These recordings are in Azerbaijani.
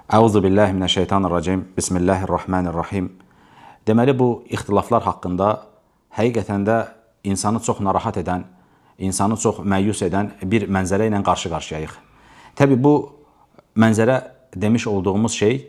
Əuzu billahi minəşşeytanirracim. Bismillahirrahmanirrahim. Deməli, bu ixtilaflar haqqında həqiqətən də insanı çox narahat edən, insanı çox məyus edən bir mənzərə ilə qarşı-qarşıyayıq. Təbii bu mənzərə demiş olduğumuz şey,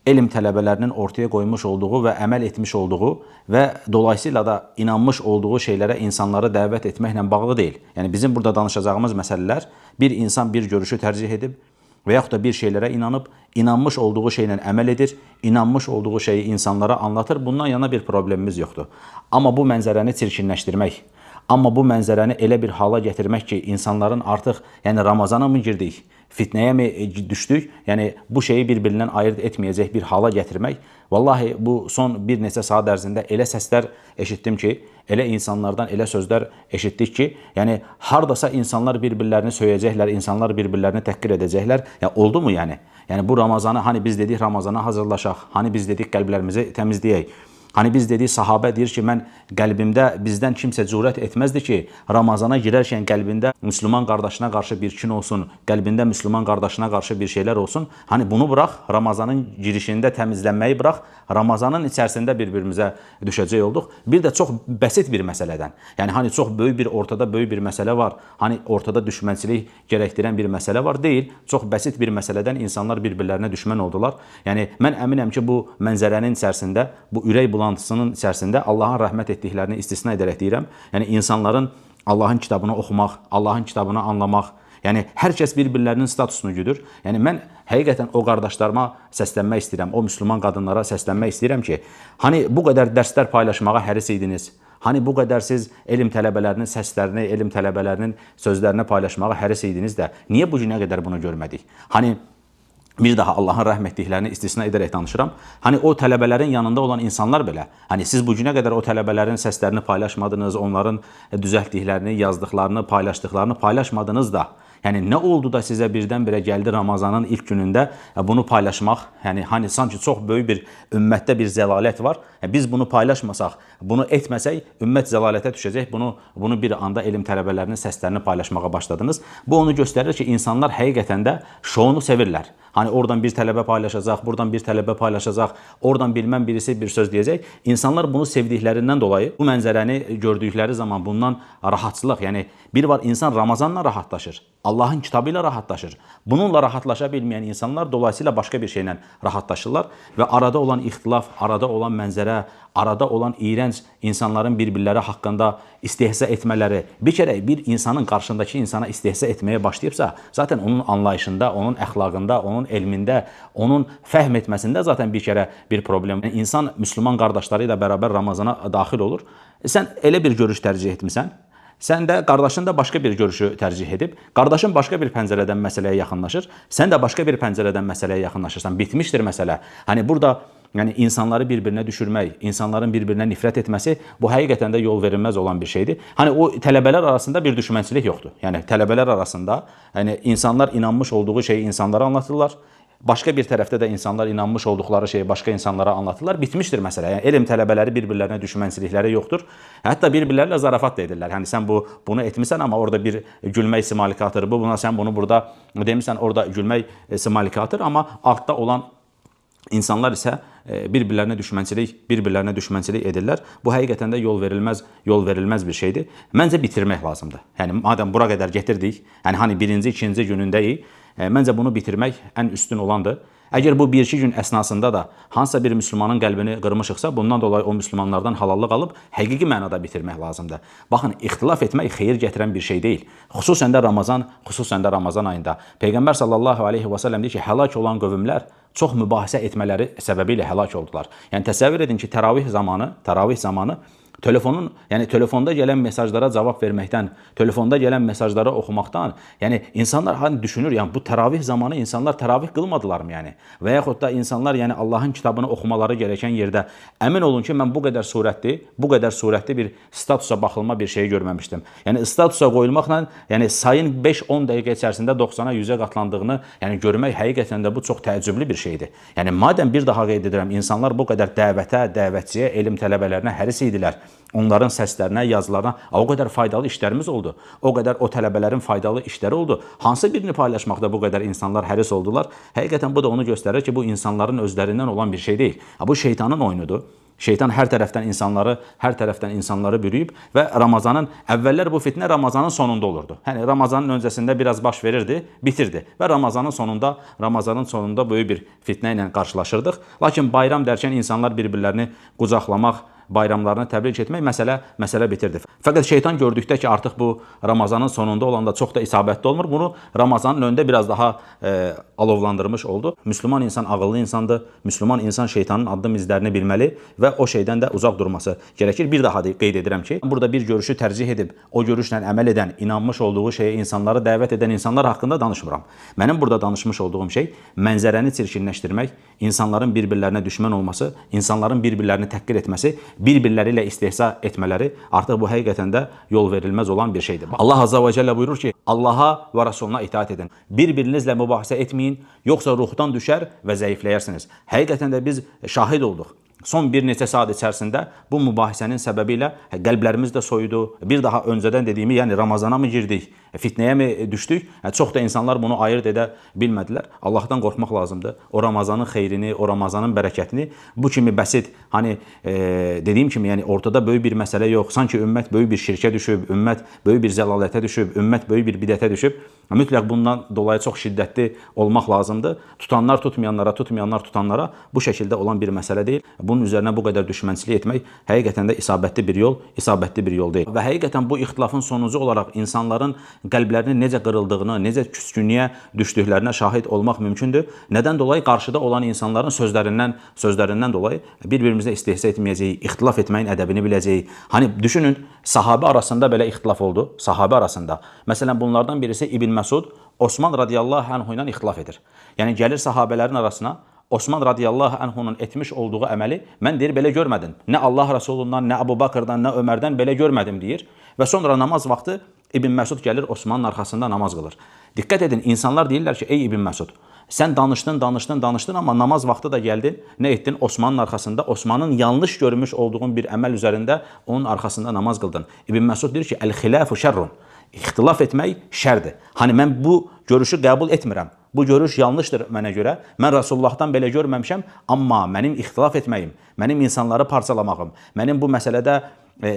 elm tələbələrinin ortaya qoymuş olduğu və əməl etmiş olduğu və dolayısıyla da inanmış olduğu şeylərə insanları dəvət etməklə bağlı deyil. Yəni, bizim burada danışacağımız məsələlər, bir insan bir görüşü tərcih edib, və yaxud da bir şeylərə inanıb, inanmış olduğu şeylə əməl edir, inanmış olduğu şeyi insanlara anlatır. Bundan yana bir problemimiz yoxdur. Amma bu mənzərəni çirkinləşdirmək, amma bu mənzərəni elə bir hala gətirmək ki, insanların artıq Ramazana mı girdik, fitnəyə mi düşdük, bu şeyi bir-birindən ayırt etməyəcək bir hala gətirmək. Vallahi bu son bir neçə saat ərzində elə səslər eşitdim ki, elə insanlardan elə sözlər eşitdik ki, hardasa insanlar bir-birlərini söyəcəklər, insanlar bir-birlərini təhqir edəcəklər. Oldu mu yəni? Bu Ramazanı, hani biz dedik Ramazana hazırlaşaq, hani biz dedik qəlblərimizi təmizləyək. Hani biz dedik, sahabə deyir ki, mən qəlbimdə bizdən kimsə cürət etməzdi ki, Ramazana girərkən qəlbində Müslüman qardaşına qarşı bir kin olsun, qəlbində Müslüman qardaşına qarşı bir şeylər olsun. Hani bunu bıraq, Ramazanın girişində təmizlənməyi bıraq, Ramazanın içərisində bir-birimizə düşəcək olduq. Bir də çox bəsit bir məsələdən, hani çox böyük bir, ortada böyük bir məsələ var, hani ortada düşmənçilik gərəkdirən bir məsələ var, deyil. Çox bəsit bir məsələdən insanlar bir-birlərinə düşmən oldular. Mən əminəm ki, bu mənzərənin içərisində, bu ürək bulantısının içərisində Allahın rəhmət etdiklərini istisna edərək deyirəm. İnsanların Allahın kitabını oxumaq, Allahın kitabını anlamaq, hər kəs bir-birlərinin statusunu güdür. Mən həqiqətən o qardaşlarıma səslənmək istəyirəm, o müsəlman qadınlara səslənmək istəyirəm ki, hani bu qədər dərslər paylaşmağa həris idiniz, hani bu qədər siz elm tələbələrinin səslərini, elm tələbələrinin sözlərini paylaşmağa həris idiniz də, niyə bu günə qədər bunu görmədik? Bir daha Allahın rəhm etdiklərini istisna edərək danışıram. O tələbələrin yanında olan insanlar belə, siz bu günə qədər o tələbələrin səslərini paylaşmadınız, onların düzəltdiklərini, yazdıqlarını, paylaşdıqlarını paylaşmadınız da. Nə oldu da sizə birdən-birə gəldi Ramazanın ilk günündə bunu paylaşmaq? Sanki çox böyük bir ümmətdə bir zəlalət var. Biz bunu paylaşmasaq, bunu etməsək, ümmət zəlalətə düşəcək. Bunu bir anda elm tələbələrinin səslərini paylaşmağa başladınız. Bu onu göstərir ki, insanlar həqiqətən də şounu sevirlər. Oradan bir tələbə paylaşacaq, buradan bir tələbə paylaşacaq, oradan bilmən birisi bir söz deyəcək. İnsanlar bunu sevdiklərindən dolayı, bu mənzərəni gördükləri zaman bundan rahatçılıq, bir var insan Ramazanla rahatlaşır, Allahın kitabı ilə rahatlaşır. Bununla rahatlaşa bilməyən insanlar dolayısıyla başqa bir şeylə rahatlaşırlar və arada olan ixtilaf, arada olan mənzərə, arada olan iyrənc insanların bir-birləri haqqında istehza etmələri, bir kərə bir insanın qarşındakı insana istehza etməyə başlayıbsa, zaten onun anlayışında, onun əxlaqında, onun elmində, onun fəhm etməsində zaten bir kərə bir problem. İnsan Müslüman qardaşları ilə bərabər Ramazana daxil olur. Sən elə bir görüş tərcih etmirsən, sən də qardaşın da başqa bir görüşü tərcih edib, qardaşın başqa bir pəncərədən məsələyə yaxınlaşır, sən də başqa bir pəncərədən məsələyə yaxınlaşırsan. Bitmişdir məsələ. Burada insanları bir-birinə düşürmək, insanların bir-birinə nifrət etməsi, bu həqiqətən də yol verilməz olan bir şeydir. O tələbələr arasında bir düşmənçilik yoxdur. Tələbələr arasında insanlar inanmış olduğu şeyi insanlara anlatırlar. Başqa bir tərəfdə də insanlar inanmış olduqları şeyi başqa insanlara anlatırlar. Bitmişdir məsələ. Elm tələbələri bir-birlərinə düşmənçilikləri yoxdur. Hətta bir-birlərlə zarafat da edirlər. Sən bunu etmirsən, amma orada bir gülmək simalikatıdır. Sən bunu burada demirsən, orada gülmək simalikatıdır. Amma altda olan insanlar isə bir-birlərinə düşmənçilik edirlər. Bu həqiqətən də yol verilməz bir şeydir. Məncə bitirmək lazımdır. Madəm bura qədər getirdik, birinci, ikinci günündəyik, məncə bunu bitirmək ən üstün olandır. Əgər bu bir-iki gün əsnasında da hansısa bir müsəlmanın qəlbini qırmışıqsa, bundan dolayı o müsəlmanlardan halallıq alıb həqiqi mənada bitirmək lazımdır. Baxın, ixtilaf etmək xeyir gətirən bir şey deyil. Xüsusən də Ramazan ayında. Peyğəmbər sallallahu aleyhi və səlləm deyir ki, həlak olan qövmlər çox mübahisə etmələri səbəbilə həlak oldular. Təsəvvür edin ki, təravih zamanı telefonda gələn mesajlara cavab verməkdən, telefonda gələn mesajları oxumaqdan, insanlar düşünür, bu təravih zamanı insanlar təravih qılmadılarmı? Və yaxud da insanlar Allahın kitabını oxumaları gerəkən yerdə, əmin olun ki, mən bu qədər surətli bir statusa baxılma bir şey görməmişdim. Statusa qoyulmaqla sayın 5-10 dəqiqə içərisində 90-a 100-ə qatlandığını görmək həqiqətən də bu çox təəccüblü bir şeydir. Madəm bir daha qeyd edirəm, insanlar bu qədər dəvətə, dəvətçiyə, elm tələbələrinə həris idilər. onların səslərinə, yazılarına o qədər faydalı işlərimiz oldu. O qədər o tələbələrin faydalı işləri oldu. Hansı birini paylaşmaqda bu qədər insanlar həris oldular? Həqiqətən bu da onu göstərir ki, bu insanların özlərindən olan bir şey deyil. Bu şeytanın oyunudur. Şeytan hər tərəfdən insanları bürüyüb və Ramazanın, əvvəllər bu fitnə Ramazanın sonunda olurdu. Yəni Ramazanın öncəsində biraz baş verirdi, bitirdi və Ramazanın sonunda böyük bir fitnə ilə qarşılaşırdıq. Lakin bayram dərkən insanlar bir-birlərini qucaqlamaq, bayramlarını təbrik etmək məsələ bitirdi. Fəqət şeytan gördükdə ki, artıq bu Ramazanın sonunda olanda çox da isabətli olmur. Bunu Ramazanın önündə biraz daha alovlandırmış oldu. Müslüman insan ağıllı insandır. Müslüman insan şeytanın addım izlərini bilməli və o şeydən də uzaq durması gərəkir. Bir daha qeyd edirəm ki, burada bir görüşü tərcih edib, o görüşlə əməl edən, inanmış olduğu şeyə insanları dəvət edən insanlar haqqında danışmıram. Mənim burada danışmış olduğum şey mənzərəni çirkinləşdirmək, insanların bir-birlərinə düşmən olması, insanların bir-birlərini təhqir etməsi, bir-birləri ilə istehza etmələri artıq bu həqiqətən də yol verilməz olan bir şeydir. Allah Azza və Cəllə buyurur ki, Allaha və Rasuluna itaat edin. Bir-birinizlə mübahisə etməyin, yoxsa ruhdan düşər və zəifləyərsiniz. Həqiqətən də biz şahid olduq. Son bir neçə saat içərisində bu mübahisənin səbəbi ilə qəlblərimiz də soyudu. Bir daha öncədən dediyimi, yəni Ramazana mı girdik, fitnəyə mi düşdük? Çox da insanlar bunu ayırt edə bilmədilər. Allahdan qorxmaq lazımdır. O Ramazanın xeyrini, o Ramazanın bərəkətini bu kimi bəsit, hani dediyim kimi, yəni ortada böyük bir məsələ yox. Sanki ümmət böyük bir şirkə düşüb, ümmət böyük bir zəlalətə düşüb, ümmət böyük bir bidətə düşüb. Mütləq bundan dolayı çox şiddətli olmaq lazımdır. Tutanlar tutmayanlara, tutmayanlar tutanlara bu şəkildə olan bir məsələ deyil. Bunun üzərinə bu qədər düşmənçilik etmək həqiqətən də isabətli bir yol deyil. Və həqiqətən bu ixtilafın sonucu olaraq insanların qəlblərinin necə qırıldığını, necə küskünlüyə düşdüklərinə şahid olmaq mümkündür. Nədən dolayı? Qarşıda olan insanların sözlərindən dolayı bir-birimizə istehza etməyəcəyik, ixtilaf etməyin ədəbini biləcəyik. Hani düşünün, sahabə arasında belə ixtilaf oldu, sahabə arasında. Məsələn, bunlardan birisi İbn Məsud Osman radiyallahu anhu ilə ixtilaf edir. Yəni gəlir sahabələrin arasına, Osman radiyallahu anhunun etmiş olduğu əməli mən deyir belə görmədim. Nə Allah Rasulundan, nə Əbu Bakırdan, nə Ömərdən belə görmədim deyir. Və sonra namaz vaxtı İbn Məsud gəlir Osmanın arxasında namaz qılır. Diqqət edin, insanlar deyirlər ki, ey İbn Məsud, sən danışdın, amma namaz vaxtı da gəldin, nə etdin? Osmanın arxasında, Osmanın yanlış görmüş olduğun bir əməl üzərində onun arxasında namaz qıldın. İbn Məsud deyir ki, əl-xilafu şərrun. İxtilaf etmək şərdir. Hani mən bu görüşü qəbul etmirəm. Bu görüş yanlışdır mənə görə. Mən Rasulullahdan belə görməmişəm, amma mənim ixtilaf etməyim, mənim insanları parçalamağım, mənim bu məsələdə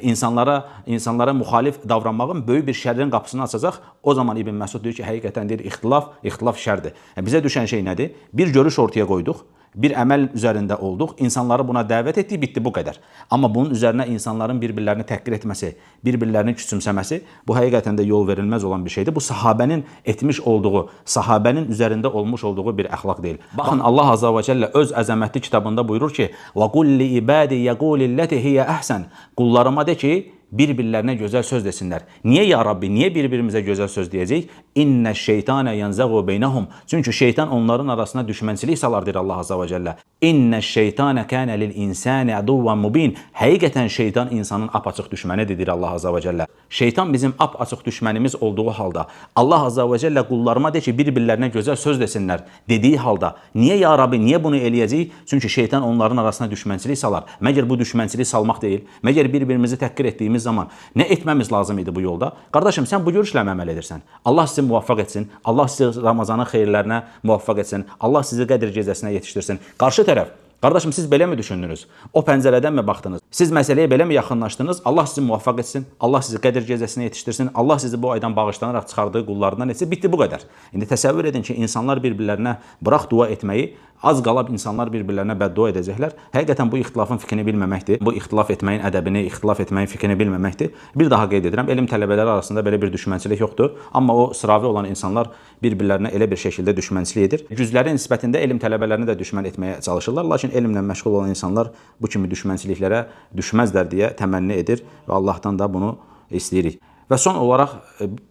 insanlara müxalif davranmağım böyük bir şərrin qapısını açacaq. O zaman İbn Məsud deyir ki, həqiqətən deyir, ixtilaf şərdir. Bizə düşən şey nədir? Bir görüş ortaya qoyduq. Bir əməl üzərində olduq, insanları buna dəvət etdik, bitdi, bu qədər. Amma bunun üzərinə insanların bir-birlərini təhqir etməsi, bir-birlərini küçümsəməsi, bu həqiqətən də yol verilməz olan bir şeydir. Bu sahabənin etmiş olduğu, sahabənin üzərində olmuş olduğu bir əxlaq deyil. Baxın, Allah Azza və Cəllə öz əzəmətli kitabında buyurur ki, وَقُلِّ إِبَادِ يَقُولِ الَّتِ هِيَ أَحْسَنِ Qullarıma de ki, bir-birlərinə gözəl söz desinlər. Niyə ya Rabbi, niyə bir-birimizə gözəl söz deyəcəyik? İnnə şeytanə yanzəğu beynəhum. Çünki şeytan onların arasına düşmənçilik salar, deyir Allah Azza və Cəllə. İnnə şeytanə kənə lil insani aduvvan mubin. Həqiqətən şeytan insanın apaçıq düşmənidir, deyir Allah Azza və Cəllə. Şeytan bizim apaçıq düşmənimiz olduğu halda, Allah Azza və Cəllə qullarıma de ki, bir-birlərinə gözəl söz desinlər dediyi halda, niyə ya Rabbi, niyə bunu eləyəcəyik? Çünki şeytan onların arasına düşmənçilik salar. Məgər bu düşmənçilik salmaq deyil? Məgər bir-birimizi təhqir etdiyimiz zaman nə etməmiz lazım idi bu yolda? Qardaşım, sən bu görüşlə əməl edirsən. Allah sizi muvaffaq etsin. Allah sizi Ramazanın xeyirlərinə muvaffaq etsin. Allah sizi Qədr gecəsinə yetişdirsin. Qarşı tərəf, qardaşım, siz belə mi düşündünüz? O pəncərədən mi baxdınız? Siz məsələyə belə mi yaxınlaşdınız? Allah sizi muvaffaq etsin. Allah sizi Qədr gecəsinə yetişdirsin. Allah sizi bu aydan bağışlanaraq çıxardığı qullarından etsin. Bitdi, bu qədər. İndi təsəvvür edin ki, insanlar bir-birlərinə bıraq dua etməyi, az qalab insanlar bir-birlərinə bəddua edəcəklər. Həqiqətən bu ixtilafın fikrini bilməməkdir. Bu ixtilaf etməyin ədəbini, ixtilaf etməyin fikrini bilməməkdir. Bir daha qeyd edirəm, elm tələbələri arasında belə bir düşmənçilik yoxdur. Amma o sıravi olan insanlar bir-birlərinə elə bir şəkildə düşmənçilik edir. Cüzləri nisbətində elm tələbələrini də düşmən etməyə çalışırlar. Lakin elmlə məşğul olan insanlar bu kimi düşmənçiliklərə düşməzlər deyə təmənni edir və Allahdan da bunu istəyirik. Və son olaraq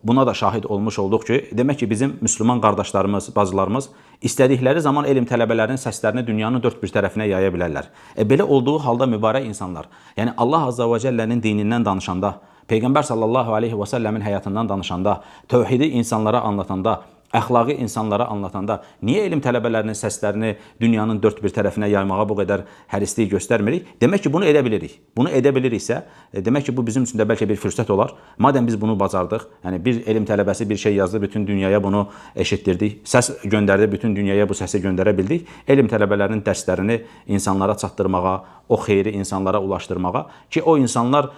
buna da şahid olmuş olduq ki, demək ki, bizim müsəlman qardaşlarımız, bacılarımız istədikləri zaman elm tələbələrinin səslərini dünyanın dörd bir tərəfinə yaya bilərlər. Belə olduğu halda mübarək insanlar, yəni Allah Azza və Cəllənin dinindən danışanda, Peyğəmbər sallallahu aleyhi və səlləmin həyatından danışanda, tövhidi insanlara anlatanda, əxlaqi insanlara anlatanda niyə elm tələbələrinin səslərini dünyanın dörd bir tərəfinə yaymağa bu qədər hərislik göstərmirik? Demək ki, bunu edə bilirik. Bunu edə biliriksə, demək ki, bu bizim üçün də bəlkə bir fürsət olar. Madəm biz bunu bacardıq, yəni bir elm tələbəsi bir şey yazdı, bütün dünyaya bunu eşitdirdik, səs göndərdi, bütün dünyaya bu səsi göndərə bildik. Elm tələbələrinin dərslərini insanlara çatdırmağa, o xeyri insanlara ulaşdırmağa ki, o insanlar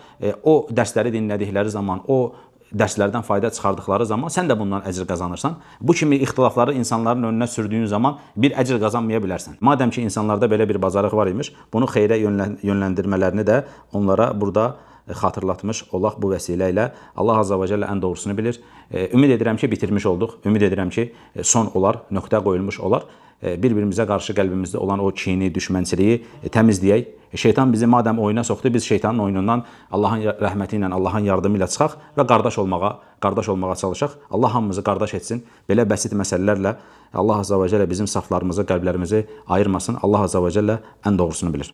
o dərsləri dinlədikləri zaman, o dərslərdən fayda çıxardıqları zaman sən də bundan əcr qazanırsan. Bu kimi ixtilafları insanların önünə sürdüyün zaman bir əcr qazanmaya bilərsən. Madəm ki, insanlarda belə bir bacarıq var imiş, bunu xeyrə yönləndirmələrini də onlara burada xatırlatmış olaq bu vəsilə ilə. Allah Azza və Cəllə ən doğrusunu bilir. Ümid edirəm ki, bitirmiş olduq. Ümid edirəm ki, son olar, nöqtə qoyulmuş olar. Bir-birimizə qarşı qəlbimizdə olan o kini, düşmənçiliyi təmizləyək. Şeytan bizi madəm oyuna soxdu, biz şeytanın oyunundan Allahın rəhməti ilə, Allahın yardımı ilə çıxaq və qardaş olmağa çalışaq. Allah hamımızı qardaş etsin. Belə bəsit məsələlərlə Allah Azza və Cəllə bizim saflarımızı, qəlblərimizi ayırmasın. Allah Azza və Cəllə ən doğrusunu bilir.